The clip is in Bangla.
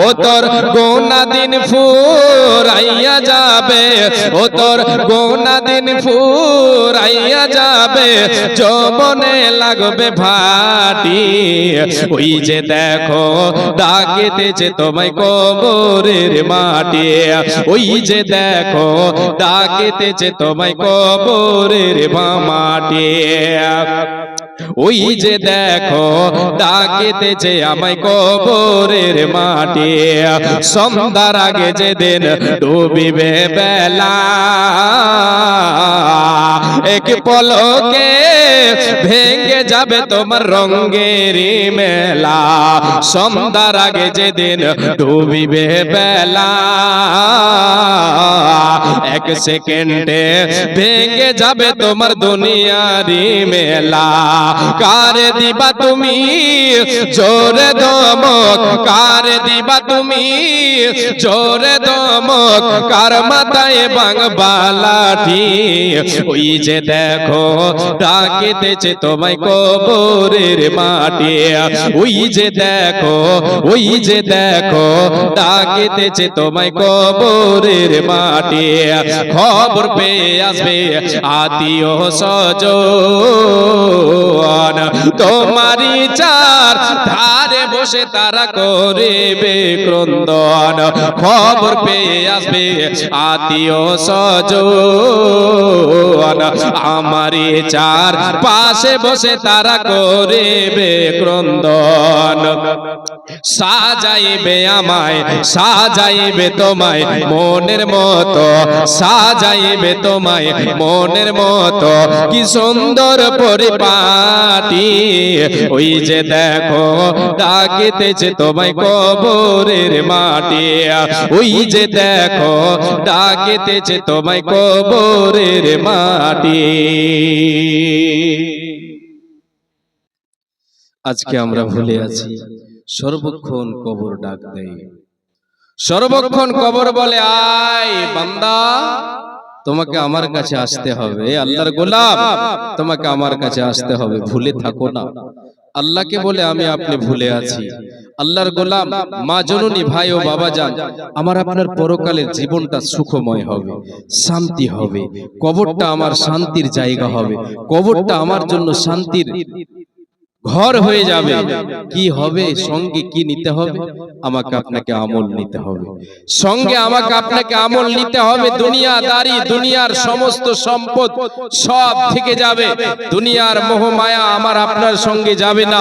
ও তোর গোনা দিন ফুরাইয়া যাবে, ও তোর গোনা দিন ফুরাইয়া যাবে, যৌবনে লাগবে ভাটি। ওই যে দেখো ডাকিতেছে তোমায় কবরের মাটি, ওই যে দেখো ডাকিতেছে তোমায় কবরের মাটি। ওই যে দেখো ডাকিতেছে আমায় কবরের মাটি। সন্ধ্যার আগে যেদিন ডুবিবে বেলা, এক পলকে ভেঙে যাবে তোমার রঙের মেলা। সন্ধ্যার আগে যেদিন ডুবিবে বেলা, এক সেকেন্ডে ভেঙে যাবে তোমার দুনিয়ারি মেলা। কারে দিবা তুমি জোরে দমক, কারে দিবা তুমি জোরে দমক, কার মাথায় ভাঙবা লাঠি। ওই যে দেখো ডাকিতেছে তোমায় কবরের মাটি, ওই যে দেখো, ওই যে দেখো ডাকিতেছে তোমায় কবরের মাটি। খবর পেয়ে আসবে আত্মীয় স্বজন, তোমারই চার ধারে বসে তারা করিবে ক্রন্দন। খবর পেয়ে আসবে আত্মীয় স্বজন, আমারই চার পাশে বসে তারা করিবে ক্রন্দন। সাজাইবে আমায়, সাজাইবে তোমায় মনের মতো, সাজাইবে তোমায় মনের মতো, কি সুন্দর পরিপাটি। ওই যে দেখো ডাকিতেছে তোমায় কবরের মাটি, ওই যে দেখো ডাকিতেছে তোমায় কবরের মাটি। আজকে আমরা ভুলে আছি, সর্বক্ষণ কবর ডাক দেয়, সর্বক্ষণ কবর বলে আয় বান্দা তোমাকে আমার কাছে আসতে হবে, আল্লাহর গোলাম তোমাকে আমার কাছে আসতে হবে, ভুলে থাকো না। আল্লাহকে বলে আমি আপনি ভুলে আছি। আল্লাহর গোলাম মা জননী ভাই ও বাবা জান, আমার আপনার পরকালের জীবনটা সুখময় হবে, শান্তি হবে, কবরটা আমার শান্তির জায়গা হবে, কবরটা আমার জন্য শান্তির ঘর হয়ে যাবে। কি হবে সঙ্গে, কি নিতে হবে? আমাকে আপনাকে আমল নিতে হবে, সঙ্গে আমাকে আপনাকে আমল নিতে হবে। দুনিয়াদারি, দুনিয়ার সমস্ত সম্পদ সব থেকে যাবে, দুনিয়ার মোহ মায়া আমার আপনার সঙ্গে যাবে না।